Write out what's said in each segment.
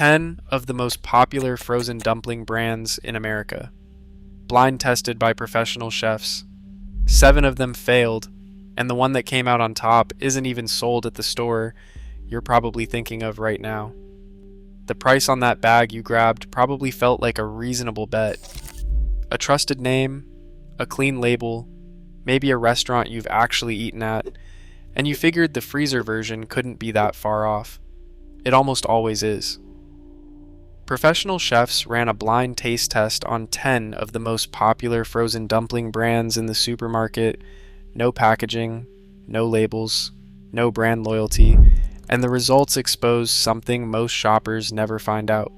10 of the most popular frozen dumpling brands in America, blind tested by professional chefs. 7 of them failed, and the one that came out on top isn't even sold at the store you're probably thinking of right now. The price on that bag you grabbed probably felt like a reasonable bet. A trusted name, a clean label, maybe a restaurant you've actually eaten at, and you figured the freezer version couldn't be that far off. It almost always is. Professional chefs ran a blind taste test on 10 of the most popular frozen dumpling brands in the supermarket. No packaging, no labels, no brand loyalty, and the results exposed something most shoppers never find out.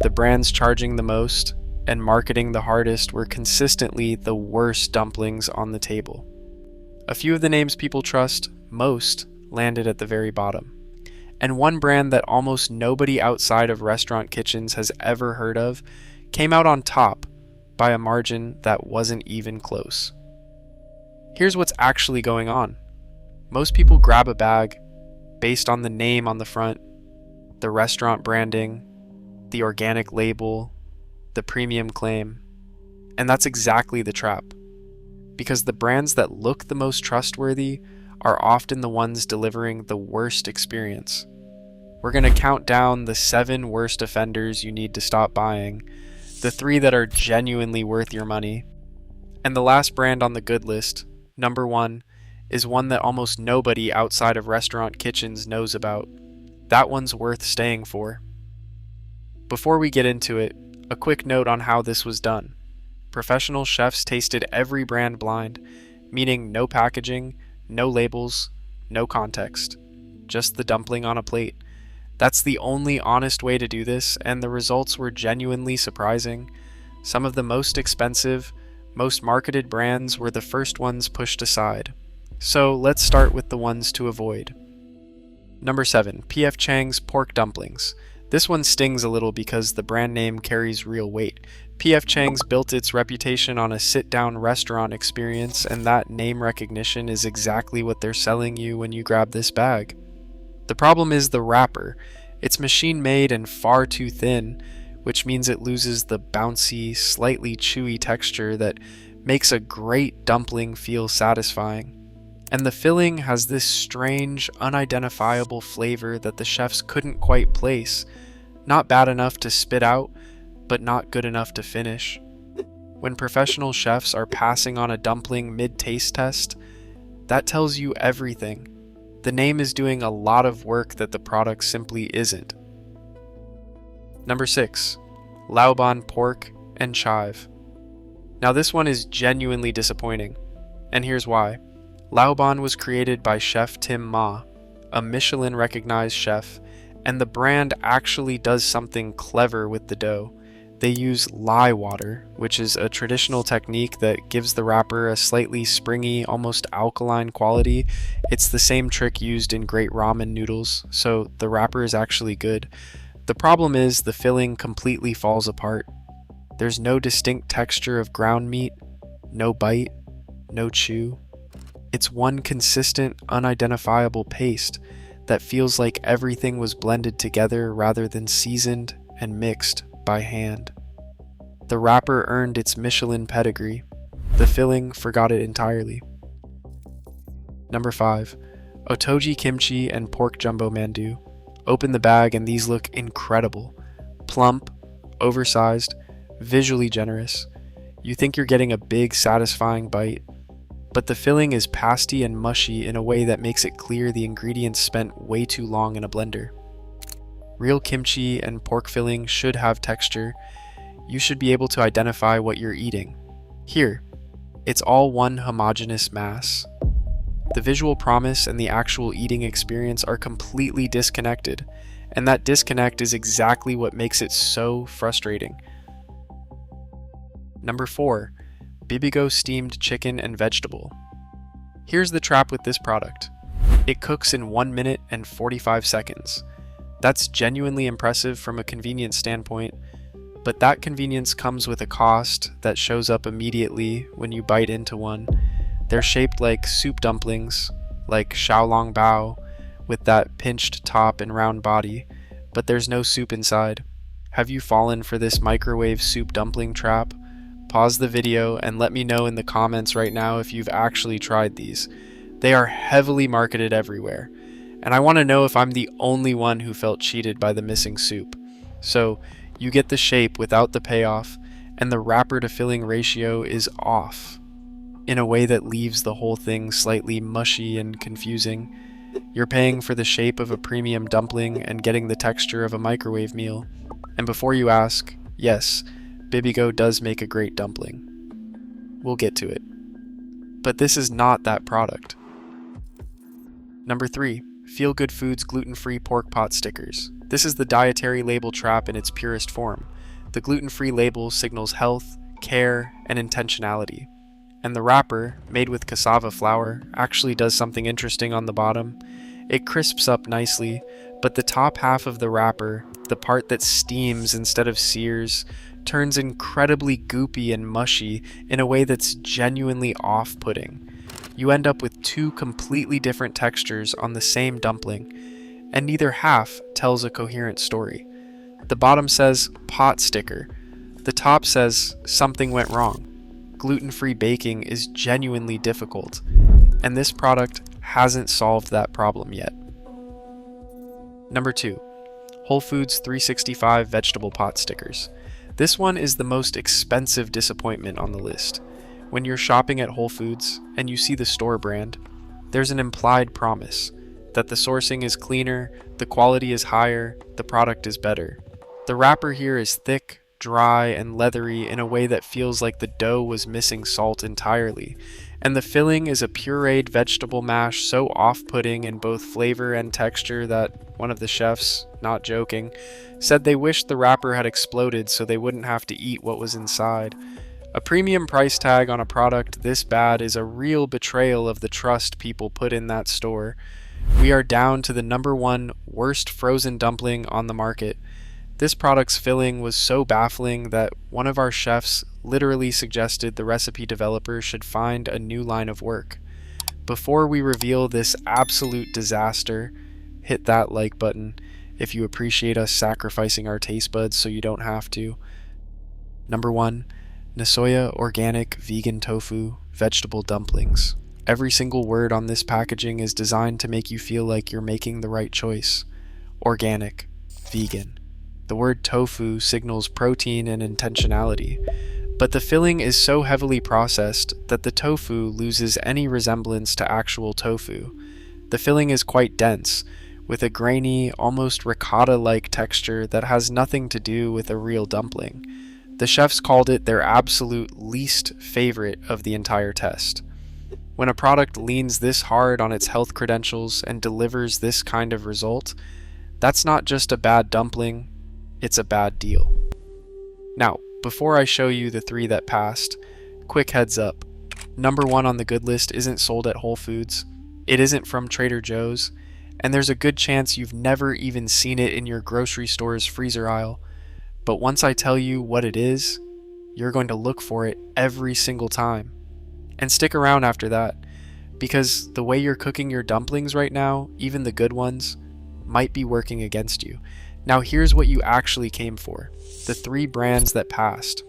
The brands charging the most and marketing the hardest were consistently the worst dumplings on the table. A few of the names people trust most landed at the very bottom. And one brand that almost nobody outside of restaurant kitchens has ever heard of came out on top by a margin that wasn't even close. Here's what's actually going on. Most people grab a bag based on the name on the front, the restaurant branding, the organic label, the premium claim, and that's exactly the trap. Because the brands that look the most trustworthy are often the ones delivering the worst experience. We're going to count down the 7 worst offenders you need to stop buying, the 3 that are genuinely worth your money, and the last brand on the good list, number 1, is one that almost nobody outside of restaurant kitchens knows about. That one's worth staying for. Before we get into it, a quick note on how this was done. Professional chefs tasted every brand blind, meaning no packaging, no labels, no context, just the dumpling on a plate. That's the only honest way to do this, and the results were genuinely surprising. Some of the most expensive, most marketed brands were the first ones pushed aside. So let's start with the ones to avoid. Number 7, P.F. Chang's pork dumplings. This one stings a little because the brand name carries real weight. P.F. Chang's built its reputation on a sit-down restaurant experience, and that name recognition is exactly what they're selling you when you grab this bag. The problem is the wrapper. It's machine-made and far too thin, which means it loses the bouncy, slightly chewy texture that makes a great dumpling feel satisfying. And the filling has this strange, unidentifiable flavor that the chefs couldn't quite place. Not bad enough to spit out, but not good enough to finish. When professional chefs are passing on a dumpling mid-taste test, that tells you everything. The name is doing a lot of work that the product simply isn't. Number 6, Laoban pork and chive. Now this one is genuinely disappointing, and here's why. Laoban was created by Chef Tim Ma, a Michelin-recognized chef, and the brand actually does something clever with the dough. They use lye water, which is a traditional technique that gives the wrapper a slightly springy, almost alkaline quality. It's the same trick used in great ramen noodles, so the wrapper is actually good. The problem is the filling completely falls apart. There's no distinct texture of ground meat, no bite, no chew. It's one consistent, unidentifiable paste that feels like everything was blended together rather than seasoned and mixed by hand. The wrapper earned its Michelin pedigree. The filling forgot it entirely. Number 5, Otogi kimchi and pork jumbo mandu. Open the bag and these look incredible. Plump, oversized, visually generous. You think you're getting a big, satisfying bite. But the filling is pasty and mushy in a way that makes it clear the ingredients spent way too long in a blender. Real kimchi and pork filling should have texture. You should be able to identify what you're eating. Here, it's all one homogeneous mass. The visual promise and the actual eating experience are completely disconnected, and that disconnect is exactly what makes it so frustrating. Number 4, Bibigo steamed chicken and vegetable. Here's the trap with this product. It cooks in 1 minute and 45 seconds. That's genuinely impressive from a convenience standpoint, but that convenience comes with a cost that shows up immediately when you bite into one. They're shaped like soup dumplings, like xiaolongbao, with that pinched top and round body, but there's no soup inside. Have you fallen for this microwave soup dumpling trap? Pause the video and let me know in the comments right now if you've actually tried these. They are heavily marketed everywhere, and I want to know if I'm the only one who felt cheated by the missing soup. So, you get the shape without the payoff, and the wrapper to filling ratio is off, in a way that leaves the whole thing slightly mushy and confusing. You're paying for the shape of a premium dumpling and getting the texture of a microwave meal. And before you ask, yes, Bibigo does make a great dumpling. We'll get to it. But this is not that product. Number 3. Feel Good Foods gluten-free pork pot stickers. This is the dietary label trap in its purest form. The gluten-free label signals health, care, and intentionality. And the wrapper, made with cassava flour, actually does something interesting on the bottom. It crisps up nicely, but the top half of the wrapper, the part that steams instead of sears, turns incredibly goopy and mushy in a way that's genuinely off-putting. You end up with two completely different textures on the same dumpling, and neither half tells a coherent story. The bottom says pot sticker. The top says something went wrong. Gluten-free baking is genuinely difficult, and this product hasn't solved that problem yet. Number 2. Whole Foods 365 vegetable pot stickers. This one is the most expensive disappointment on the list. When you're shopping at Whole Foods and you see the store brand, there's an implied promise that the sourcing is cleaner, the quality is higher, the product is better. The wrapper here is thick, dry, and leathery in a way that feels like the dough was missing salt entirely, and the filling is a pureed vegetable mash so off-putting in both flavor and texture that one of the chefs, not joking, said they wished the wrapper had exploded so they wouldn't have to eat what was inside. A premium price tag on a product this bad is a real betrayal of the trust people put in that store. We are down to the number 1 worst frozen dumpling on the market. This product's filling was so baffling that one of our chefs literally suggested the recipe developer should find a new line of work. Before we reveal this absolute disaster, hit that like button if you appreciate us sacrificing our taste buds so you don't have to. Number 1. Nasoya Organic Vegan Tofu Vegetable Dumplings. Every single word on this packaging is designed to make you feel like you're making the right choice. Organic, vegan. The word tofu signals protein and intentionality, but the filling is so heavily processed that the tofu loses any resemblance to actual tofu. The filling is quite dense, with a grainy, almost ricotta-like texture that has nothing to do with a real dumpling. The chefs called it their absolute least favorite of the entire test. When a product leans this hard on its health credentials and delivers this kind of result, that's not just a bad dumpling, it's a bad deal. Now, before I show you the 3 that passed, quick heads up. Number 1 on the good list isn't sold at Whole Foods, it isn't from Trader Joe's, and there's a good chance you've never even seen it in your grocery store's freezer aisle. But once I tell you what it is, you're going to look for it every single time. And stick around after that, because the way you're cooking your dumplings right now, even the good ones, might be working against you. Now here's what you actually came for, the 3 brands that passed.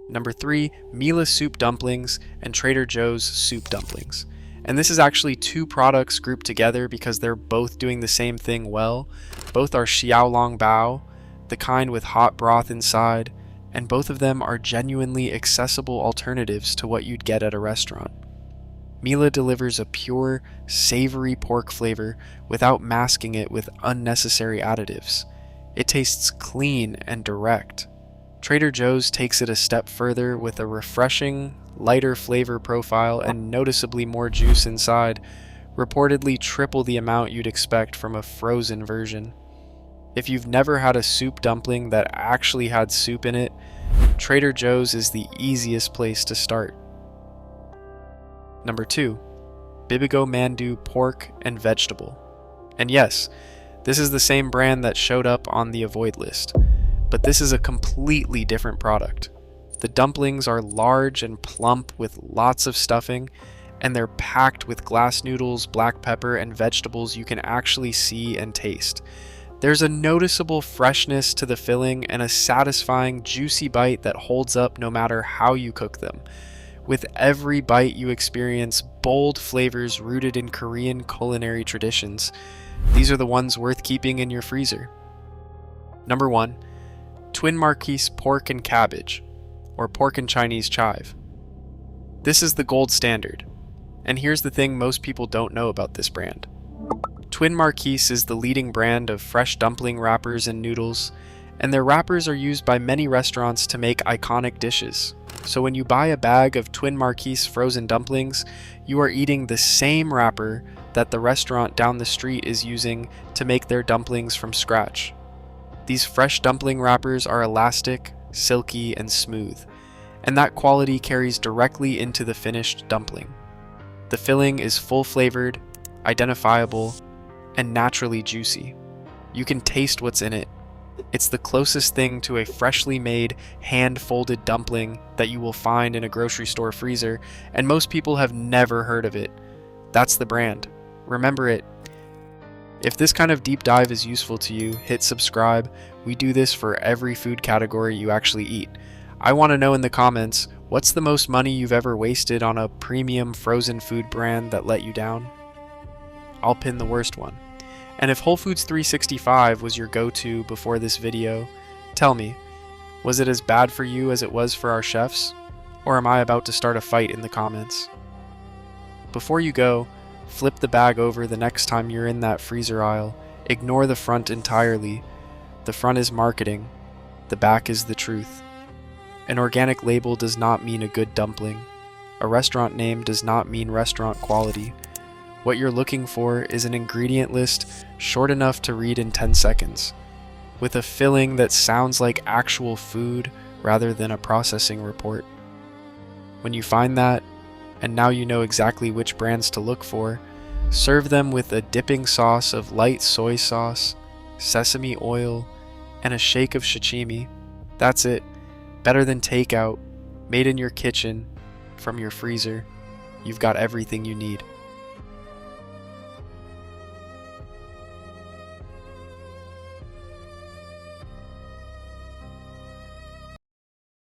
Number 3, Mila Soup Dumplings and Trader Joe's Soup Dumplings. And this is actually 2 products grouped together because they're both doing the same thing well. Both are xiaolong bao, the kind with hot broth inside, and both of them are genuinely accessible alternatives to what you'd get at a restaurant. Mila delivers a pure, savory pork flavor without masking it with unnecessary additives. It tastes clean and direct. Trader Joe's takes it a step further with a refreshing, lighter flavor profile and noticeably more juice inside, reportedly triple the amount you'd expect from a frozen version. If you've never had a soup dumpling that actually had soup in it, Trader Joe's is the easiest place to start. Number 2, Bibigo Mandu Pork and Vegetable. And yes, this is the same brand that showed up on the avoid list, but this is a completely different product. The dumplings are large and plump with lots of stuffing, and they're packed with glass noodles, black pepper, and vegetables you can actually see and taste. There's a noticeable freshness to the filling and a satisfying, juicy bite that holds up no matter how you cook them. With every bite, you experience bold flavors rooted in Korean culinary traditions. These are the ones worth keeping in your freezer. Number 1. Twin Marquise Pork and Cabbage, or Pork and Chinese Chive. This is the gold standard. And here's the thing most people don't know about this brand. Twin Marquise is the leading brand of fresh dumpling wrappers and noodles, and their wrappers are used by many restaurants to make iconic dishes. So when you buy a bag of Twin Marquise frozen dumplings, you are eating the same wrapper that the restaurant down the street is using to make their dumplings from scratch. These fresh dumpling wrappers are elastic, silky, and smooth, and that quality carries directly into the finished dumpling. The filling is full-flavored, identifiable, and naturally juicy. You can taste what's in it. It's the closest thing to a freshly made, hand-folded dumpling that you will find in a grocery store freezer, and most people have never heard of it. That's the brand. Remember it. If this kind of deep dive is useful to you, hit subscribe. We do this for every food category you actually eat. I want to know in the comments, what's the most money you've ever wasted on a premium frozen food brand that let you down? I'll pin the worst one. And if Whole Foods 365 was your go-to before this video, tell me, was it as bad for you as it was for our chefs? Or am I about to start a fight in the comments? Before you go, flip the bag over the next time you're in that freezer aisle. Ignore the front entirely. The front is marketing. The back is the truth. An organic label does not mean a good dumpling. A restaurant name does not mean restaurant quality. What you're looking for is an ingredient list short enough to read in 10 seconds, with a filling that sounds like actual food rather than a processing report. When you find that, and now you know exactly which brands to look for, serve them with a dipping sauce of light soy sauce, sesame oil, and a shake of sashimi. That's it. Better than takeout, made in your kitchen, from your freezer. You've got everything you need.